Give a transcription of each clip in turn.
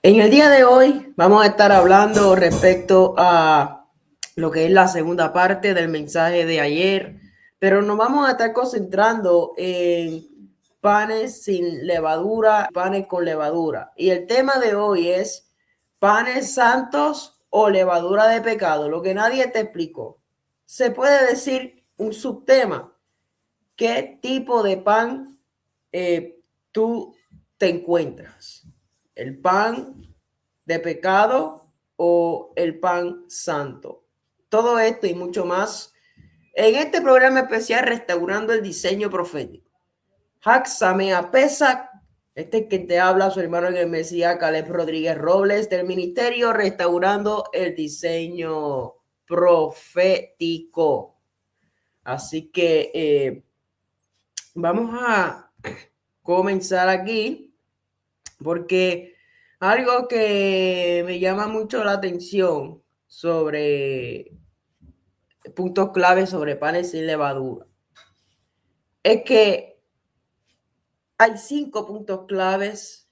En el día de hoy vamos a estar hablando respecto a lo que es la segunda parte del mensaje de ayer, pero nos vamos a estar concentrando en panes sin levadura, panes con levadura. Y el tema de hoy es panes santos o levadura de pecado, lo que nadie te explicó. Se puede decir un subtema. ¿Qué tipo de pan tú te encuentras? ¿El pan de pecado o el pan santo? Todo esto y mucho más en este programa especial Restaurando el Diseño Profético. Haxamea Pesac, este es quien te habla, su hermano en el Mesías, Caleb Rodríguez Robles, del Ministerio Restaurando el Diseño Profético. Así que vamos a comenzar aquí porque algo que me llama mucho la atención sobre puntos claves sobre panes sin levadura es que hay 5 puntos claves: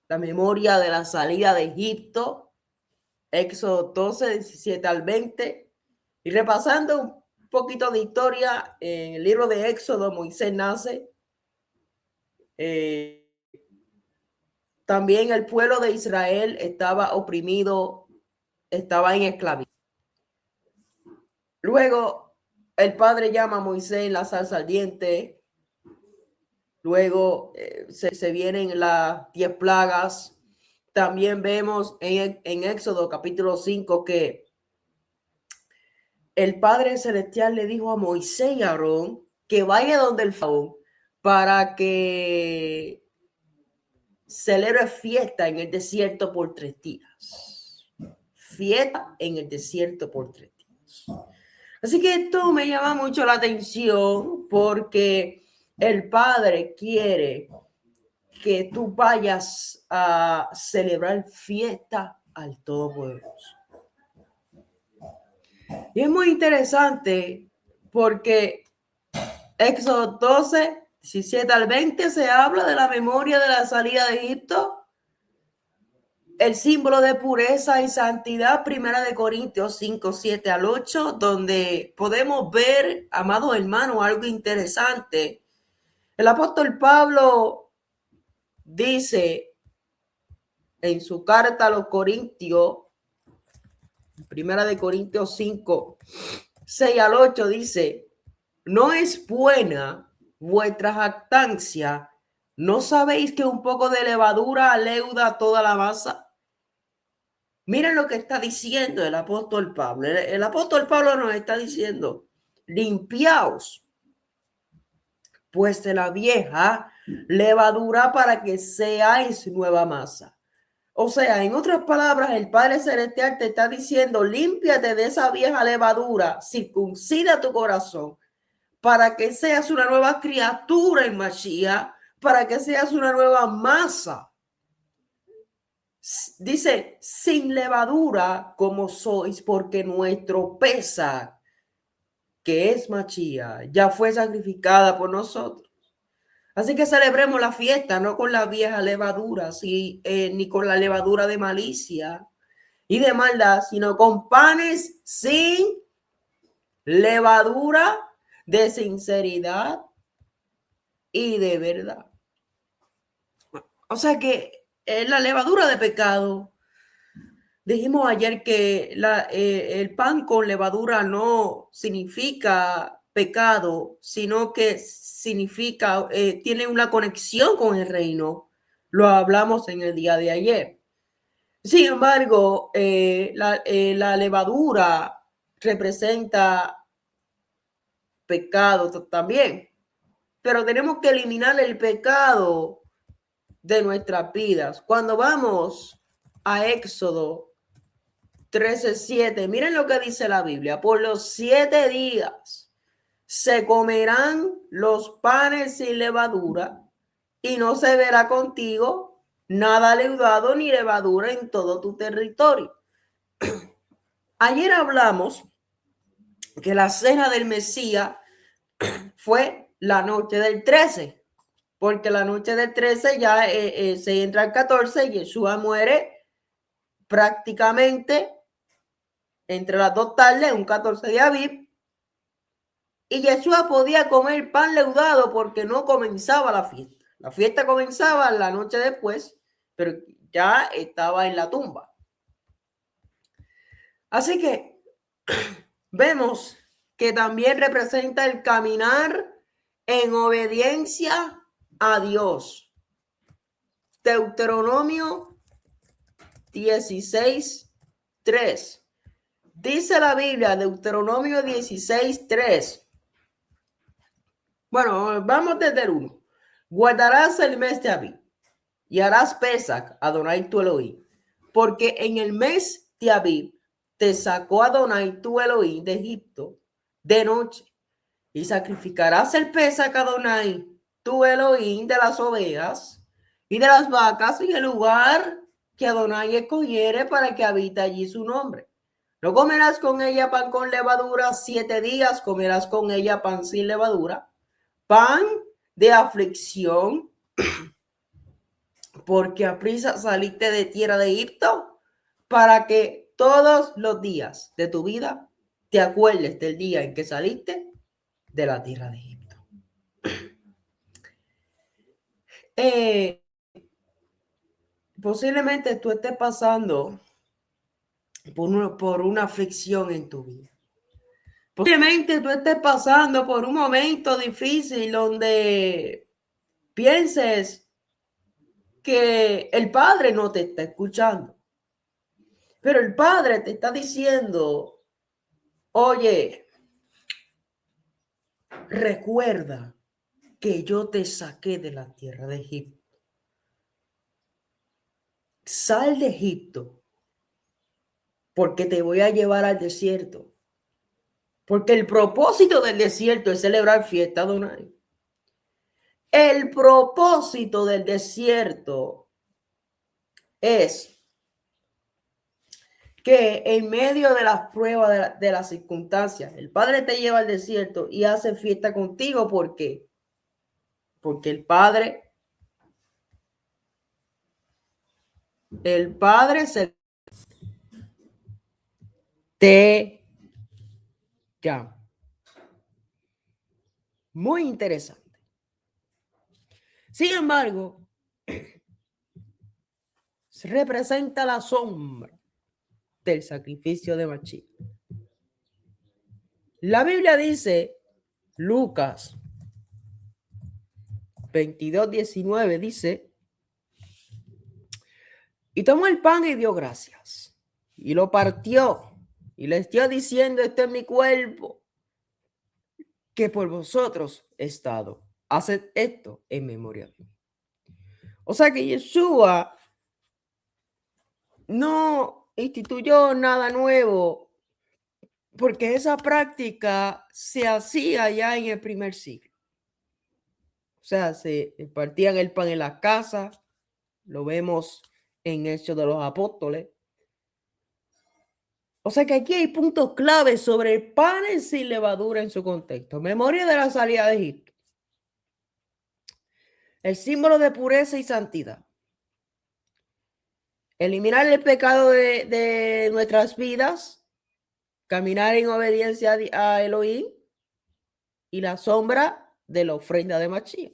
la memoria de la salida de Egipto, Éxodo 12, 17 al 20, y repasando un poquito de historia, en el libro de Éxodo Moisés nace. También el pueblo de Israel estaba oprimido, estaba en esclavitud. Luego el padre llama a Moisés en la zarza ardiente. Luego se vienen las 10 plagas. También vemos en Éxodo capítulo 5 que el Padre Celestial le dijo a Moisés y a Aarón que vaya donde el faraón para que celebre fiesta en el desierto por 3 días. Fiesta en el desierto por 3 días. Así que esto me llama mucho la atención porque el Padre quiere que tú vayas a celebrar fiesta al Todopoderoso. Y es muy interesante porque Éxodo 12, 17 al 20 se habla de la memoria de la salida de Egipto, el símbolo de pureza y santidad, Primera de Corintios 5, 7 al 8, donde podemos ver, amados hermanos, algo interesante. El apóstol Pablo dice en su carta a los Corintios, Primera de Corintios 5, 6 al 8, dice: no es buena vuestra jactancia, ¿no sabéis que un poco de levadura leuda toda la masa? Miren lo que está diciendo el apóstol Pablo. El apóstol Pablo nos está diciendo: limpiaos pues de la vieja levadura para que seáis nueva masa. O sea, en otras palabras, el Padre Celestial te está diciendo: límpiate de esa vieja levadura, circuncida tu corazón, para que seas una nueva criatura en Mashiach, para que seas una nueva masa. Dice, sin levadura como sois, porque nuestro Pesaj, que es Mashiach, ya fue sacrificada por nosotros. Así que celebremos la fiesta, no con la vieja levadura, ni con la levadura de malicia y de maldad, sino con panes sin levadura, de sinceridad y de verdad. O sea que la levadura de pecado, dijimos ayer que el pan con levadura no significa pecado, sino que significa, tiene una conexión con el reino. Lo hablamos en el día de ayer. Sin embargo, la levadura representa pecado también, pero tenemos que eliminar el pecado de nuestras vidas. Cuando vamos a Éxodo 13:7, miren lo que dice la Biblia: por los 7 días se comerán los panes sin levadura y no se verá contigo nada leudado ni levadura en todo tu territorio. Ayer hablamos que la cena del Mesías fue la noche del 13. porque la noche del 13 ya se entra al 14 y Yeshua muere prácticamente entre las 2 tardes, un 14 de Aviv, y Yeshua podía comer pan leudado porque no comenzaba la fiesta. La fiesta comenzaba la noche después, pero ya estaba en la tumba. Así que vemos que también representa el caminar en obediencia a Dios. Deuteronomio 16:3. Dice la Biblia, Deuteronomio 16:3. Bueno, vamos desde el 1. Guardarás el mes de Aviv y harás Pesach, Adonai tu Elohim, porque en el mes de Aviv te sacó Adonai tu Elohim de Egipto de noche, y sacrificarás el Pesach, Adonai tu Elohim, de las ovejas y de las vacas en el lugar que Adonai escogiere para que habite allí su nombre. No comerás con ella pan con levadura, 7 días comerás con ella pan sin levadura, pan de aflicción, porque aprisa saliste de tierra de Egipto, para que todos los días de tu vida te acuerdes del día en que saliste de la tierra de Egipto. Posiblemente tú estés pasando por una aflicción en tu vida. Posiblemente tú estés pasando por un momento difícil donde pienses que el Padre no te está escuchando. Pero el Padre te está diciendo, oye, recuerda que yo te saqué de la tierra de Egipto. Sal de Egipto, porque te voy a llevar al desierto. Porque el propósito del desierto es celebrar fiesta, Adonai. El propósito del desierto es que en medio de las pruebas, de las circunstancias, el Padre te lleva al desierto y hace fiesta contigo. ¿Por qué? Porque el Padre se te llama. Muy interesante. Sin embargo, representa la sombra del sacrificio de Mashiach. La Biblia dice, Lucas 22:19 dice, y tomó el pan y dio gracias, y lo partió, y les dio diciendo, este es mi cuerpo, que por vosotros he estado. Haced esto en memoria de mí. O sea que Yeshua no instituyó nada nuevo, porque esa práctica se hacía ya en el primer siglo. O sea, se partían el pan en la casa, lo vemos en Hechos de los Apóstoles. O sea que aquí hay puntos claves sobre el pan sin levadura en su contexto. Memoria de la salida de Egipto. El símbolo de pureza y santidad. Eliminar el pecado de nuestras vidas. Caminar en obediencia a Elohim. Y la sombra de la ofrenda de Mashiach.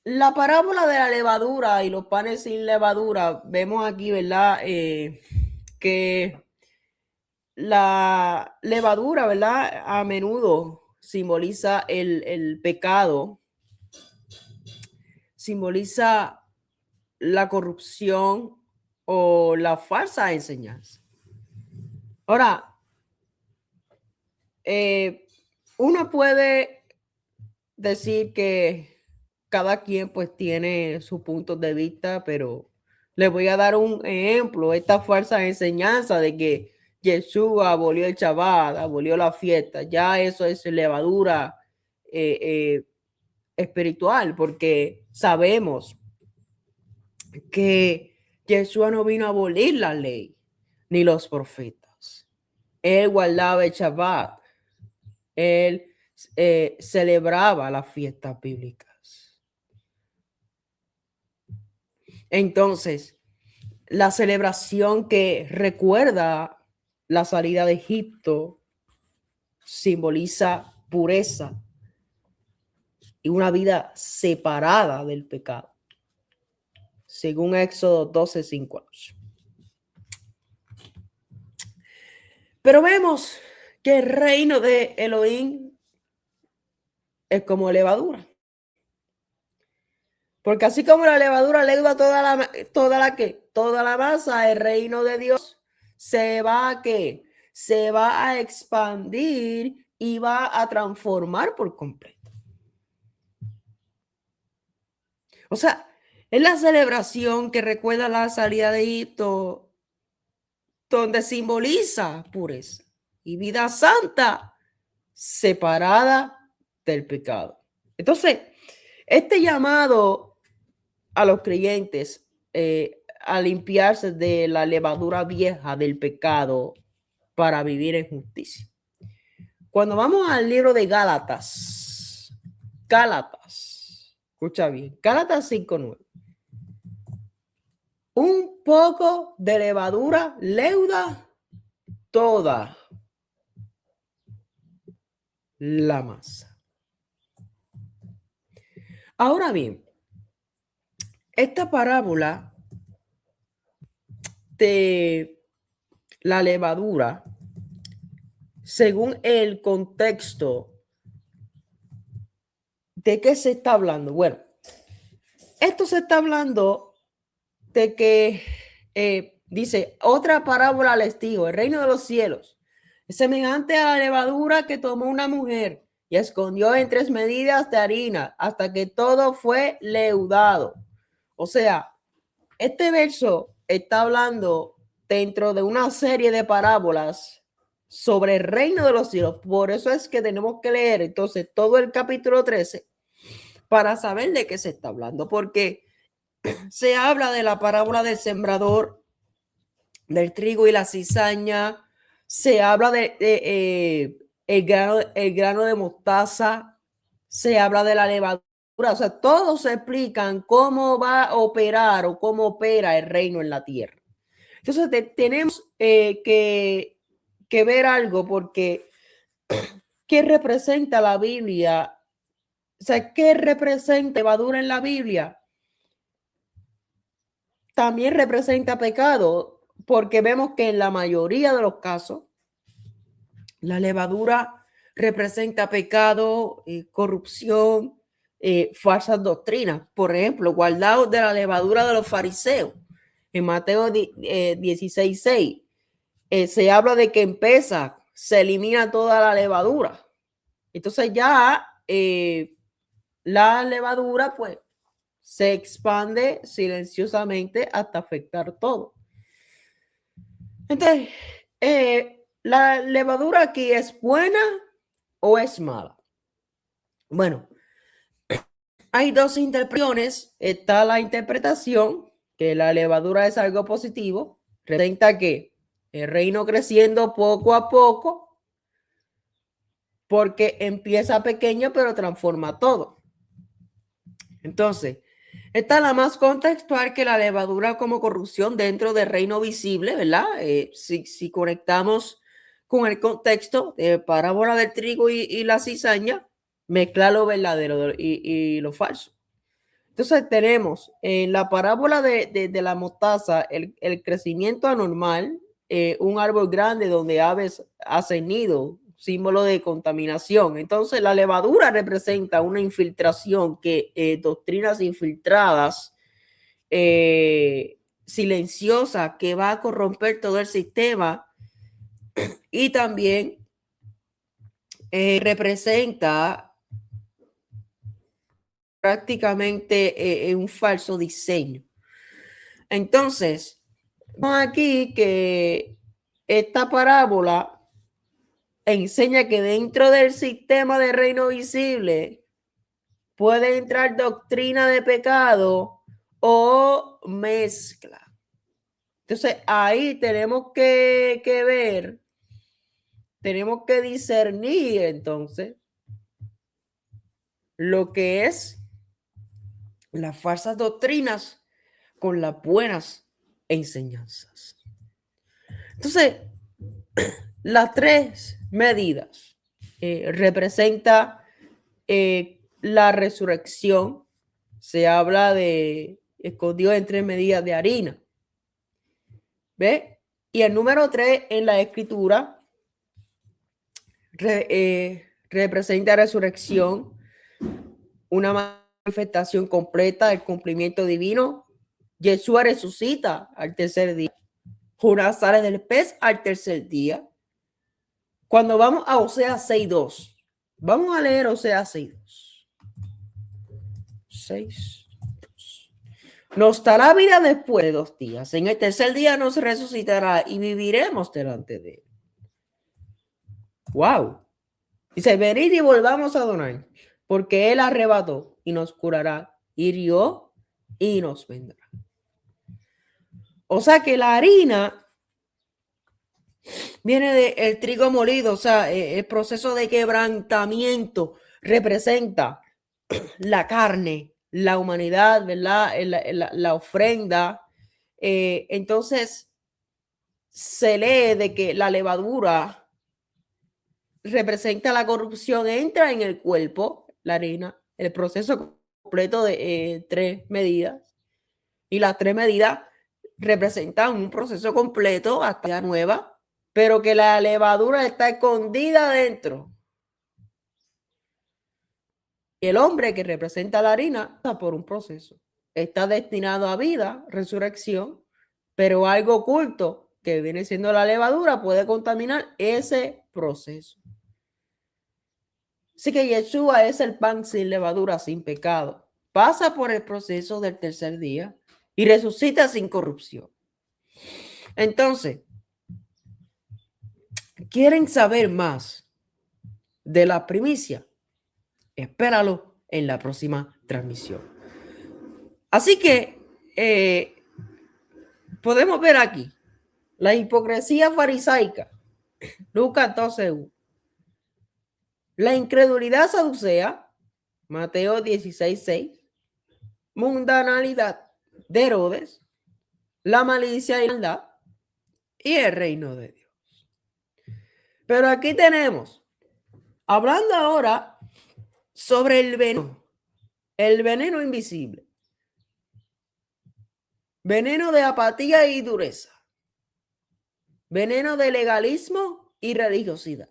La parábola de la levadura y los panes sin levadura, vemos aquí, ¿verdad? Que la levadura, ¿verdad? A menudo simboliza el pecado, simboliza la corrupción o la falsa enseñanza. Ahora, uno puede decir que cada quien pues tiene sus puntos de vista, pero les voy a dar un ejemplo, esta falsa enseñanza de que Yeshua abolió el Shabbat, abolió la fiesta, ya eso es levadura espiritual, porque sabemos que Yeshua no vino a abolir la ley ni los profetas. Él guardaba el Shabbat, él celebraba las fiestas bíblicas. Entonces, la celebración que recuerda la salida de Egipto simboliza pureza y una vida separada del pecado, según Éxodo 12:5. Pero vemos que el reino de Elohim es como levadura. Porque así como la levadura leuda toda la masa, el reino de Dios se va a expandir y va a transformar por completo. O sea, es la celebración que recuerda la salida de Egipto, donde simboliza pureza y vida santa separada del pecado. Entonces, este llamado a los creyentes a limpiarse de la levadura vieja del pecado para vivir en justicia. Cuando vamos al libro de Gálatas, escucha bien, Gálatas 5:9. Un poco de levadura leuda toda la masa. Ahora bien, esta parábola de la levadura, según el contexto, ¿de qué se está hablando? Bueno, esto se está hablando de que dice, otra parábola les digo, el reino de los cielos es semejante a la levadura que tomó una mujer y escondió en 3 medidas de harina hasta que todo fue leudado. O sea, este verso está hablando dentro de una serie de parábolas sobre el reino de los cielos. Por eso es que tenemos que leer entonces todo el capítulo 13 para saber de qué se está hablando, porque se habla de la parábola del sembrador, del trigo y la cizaña, se habla de el grano de mostaza, se habla de la levadura, o sea, todos se explican cómo va a operar o cómo opera el reino en la tierra. Entonces tenemos que ver algo, porque ¿qué representa la Biblia? O sea, ¿qué representa levadura en la Biblia? También representa pecado, porque vemos que en la mayoría de los casos la levadura representa pecado, corrupción, falsas doctrinas. Por ejemplo, guardaos de la levadura de los fariseos. En Mateo 16:6 se habla de que en Pesaj se elimina toda la levadura. Entonces ya la levadura pues se expande silenciosamente hasta afectar todo. Entonces, ¿la levadura aquí es buena o es mala? Bueno, hay dos interpretaciones. Está la interpretación que la levadura es algo positivo, representa que el reino creciendo poco a poco, porque empieza pequeño pero transforma todo. Entonces, está la más contextual, que la levadura como corrupción dentro del reino visible, ¿verdad? Si conectamos con el contexto de parábola del trigo y la cizaña, mezcla lo verdadero y lo falso. Entonces tenemos en la parábola de la mostaza el crecimiento anormal, un árbol grande donde aves hacen nido, símbolo de contaminación. Entonces la levadura representa una infiltración, que doctrinas infiltradas, silenciosa, que va a corromper todo el sistema, y también representa prácticamente un falso diseño. Entonces, aquí que esta parábola enseña que dentro del sistema de reino visible puede entrar doctrina de pecado o mezcla. Entonces, ahí tenemos que ver, tenemos que discernir entonces lo que es las falsas doctrinas con las buenas enseñanzas. Entonces, las tres medidas representa la resurrección. Se habla de escondido en 3 medidas de harina. ¿Ve? Y el número 3 en la escritura representa resurrección, una manifestación completa del cumplimiento divino. Yeshua resucita al tercer día. Jonás sale del pez al tercer día. Cuando vamos a Oseas 6:2, vamos a leer Oseas 6:2. 6:2. Nos dará vida después de 2 días. En el tercer día nos resucitará y viviremos delante de él. Wow. Dice, venid y volvamos a Adonai, porque él arrebató y nos curará, hirió y nos vendrá. O sea que la harina viene del trigo molido, o sea, el proceso de quebrantamiento representa la carne, la humanidad, ¿verdad? La ofrenda. Entonces, se lee de que la levadura representa la corrupción, entra en el cuerpo, la harina, el proceso completo de 3 medidas. Y las 3 medidas representan un proceso completo hasta la nueva, pero que la levadura está escondida dentro. El hombre que representa la harina está por un proceso. Está destinado a vida, resurrección, pero algo oculto que viene siendo la levadura puede contaminar ese proceso. Así que Yeshua es el pan sin levadura, sin pecado. Pasa por el proceso del tercer día y resucita sin corrupción. Entonces, ¿quieren saber más de la primicia? Espéralo en la próxima transmisión. Así que podemos ver aquí la hipocresía farisaica, Lucas 12:1. La incredulidad saducea, Mateo 16:6. Mundanalidad de Herodes, la malicia y la maldad y el reino de Dios. Pero aquí tenemos, hablando ahora sobre el veneno invisible, veneno de apatía y dureza, veneno de legalismo y religiosidad,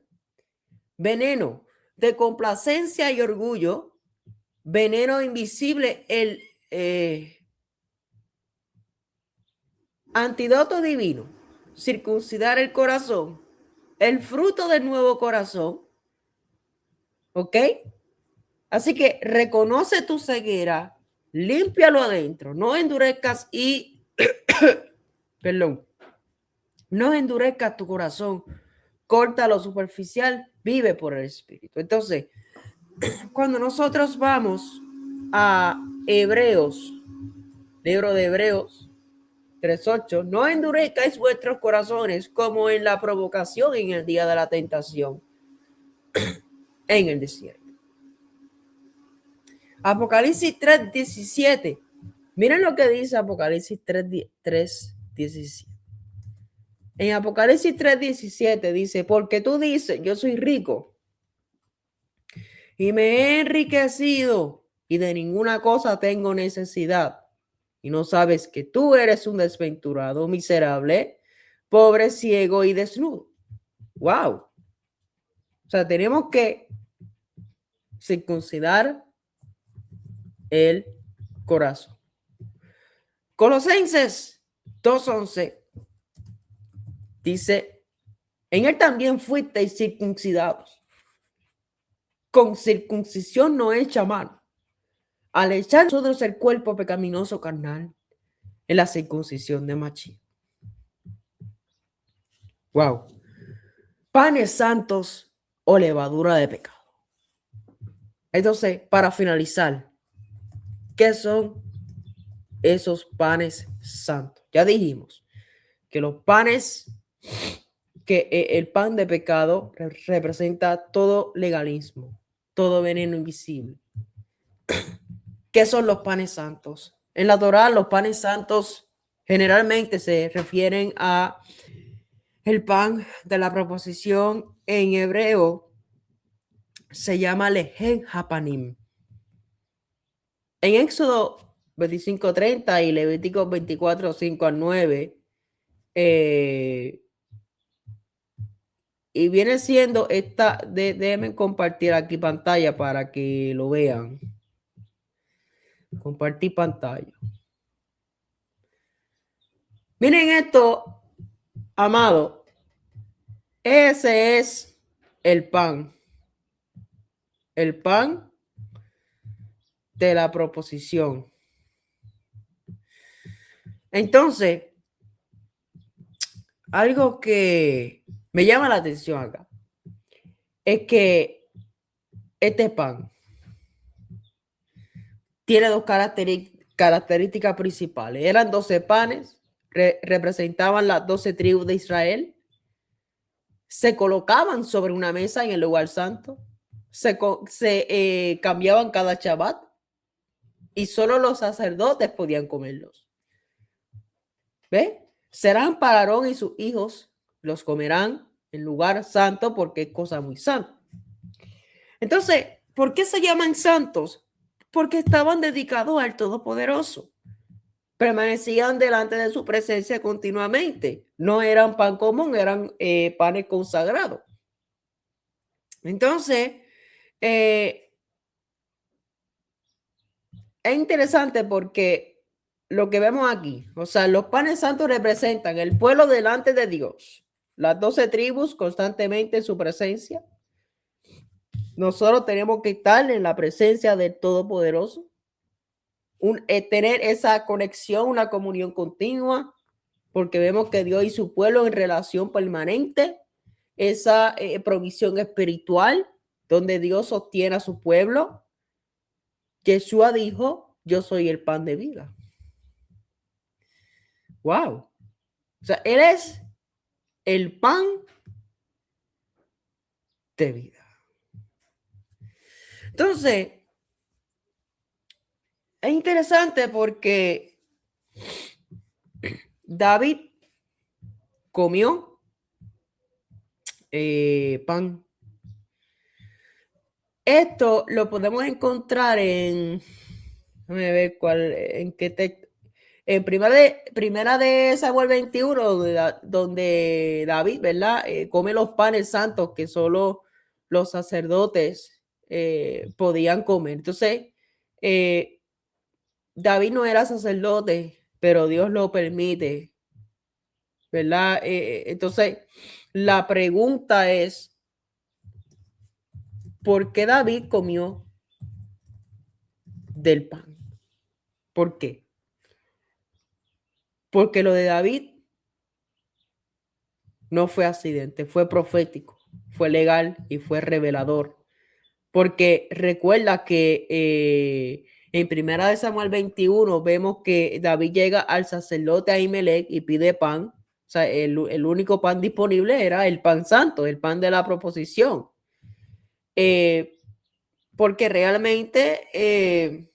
veneno de complacencia y orgullo, veneno invisible, el antídoto divino, circuncidar el corazón, el fruto del nuevo corazón. ¿Ok? Así que reconoce tu ceguera, límpialo adentro, no endurezcas y, perdón, no endurezcas tu corazón, corta lo superficial, vive por el Espíritu. Entonces, cuando nosotros vamos a Hebreos, libro de Hebreos 3:8, no endurezcáis vuestros corazones como en la provocación en el día de la tentación en el desierto. Apocalipsis 3:17. Miren lo que dice Apocalipsis 3:17. En Apocalipsis 3:17 dice, porque tú dices, yo soy rico y me he enriquecido y de ninguna cosa tengo necesidad. Y no sabes que tú eres un desventurado, miserable, pobre, ciego y desnudo. Wow. O sea, tenemos que circuncidar el corazón. Colosenses 2:11 dice, en él también fuisteis circuncidados, con circuncisión no hecha a mano, al echar nosotros el cuerpo pecaminoso carnal en la circuncisión de Machí. Wow. Panes santos o levadura de pecado. Entonces, para finalizar, ¿qué son esos panes santos? Ya dijimos que los panes, que el pan de pecado representa todo legalismo, todo veneno invisible. ¿Qué son los panes santos? En la Torá, los panes santos generalmente se refieren a el pan de la proposición. En hebreo se llama lejen hapanim. En Éxodo 25:30 y Levítico 24:5-9, y viene siendo esta, déjenme compartir aquí pantalla para que lo vean. Compartir pantalla. Miren esto, amado. Ese es el pan. El pan de la proposición. Entonces, algo que me llama la atención acá es que este pan tiene dos características principales. Eran 12 panes, representaban las 12 tribus de Israel. Se colocaban sobre una mesa en el lugar santo. Se cambiaban cada Shabbat y solo los sacerdotes podían comerlos. ¿Ve? Serán para Aarón y sus hijos, los comerán en lugar santo porque es cosa muy santa. Entonces, ¿por qué se llaman santos? Porque estaban dedicados al Todopoderoso. Permanecían delante de su presencia continuamente. No eran pan común, eran panes consagrados. Entonces, es interesante porque lo que vemos aquí, o sea, los panes santos representan el pueblo delante de Dios, las 12 tribus constantemente en su presencia. Nosotros tenemos que estar en la presencia del Todopoderoso, tener esa conexión, una comunión continua, porque vemos que Dios y su pueblo en relación permanente, esa provisión espiritual, donde Dios sostiene a su pueblo. Yeshua dijo, yo soy el pan de vida. Wow. O sea, Él es el pan de vida. Entonces, es interesante porque David comió pan. Esto lo podemos encontrar en, déjame ver cuál, en qué texto. En primera de Samuel 21, donde David, ¿verdad? Come los panes santos que solo los sacerdotes podían comer. Entonces, David no era sacerdote, pero Dios lo permite, ¿verdad? Entonces, la pregunta es, ¿por qué David comió del pan? ¿Por qué? Porque lo de David no fue accidente, fue profético, fue legal y fue revelador. Porque recuerda que en primera de Samuel 21 vemos que David llega al sacerdote Ahimelech y pide pan. O sea, el único pan disponible era el pan santo, el pan de la proposición. Porque realmente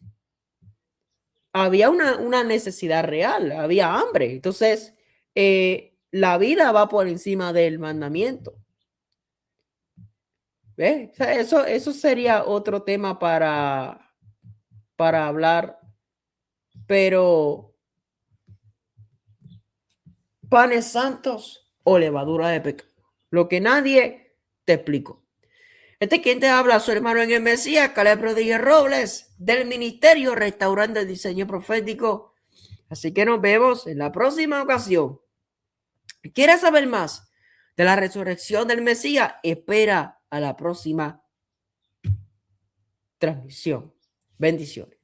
había una necesidad real, había hambre. Entonces, la vida va por encima del mandamiento. ¿Ves? O sea, eso sería otro tema para hablar, pero panes santos o levadura de pecado, lo que nadie te explicó. Quien te habla, su hermano en el Mesías, Caleb Rodríguez Robles, del Ministerio Restaurante de Diseño Profético. Así que nos vemos en la próxima ocasión. ¿Quieres saber más de la resurrección del Mesías? Espera a la próxima transmisión. Bendiciones.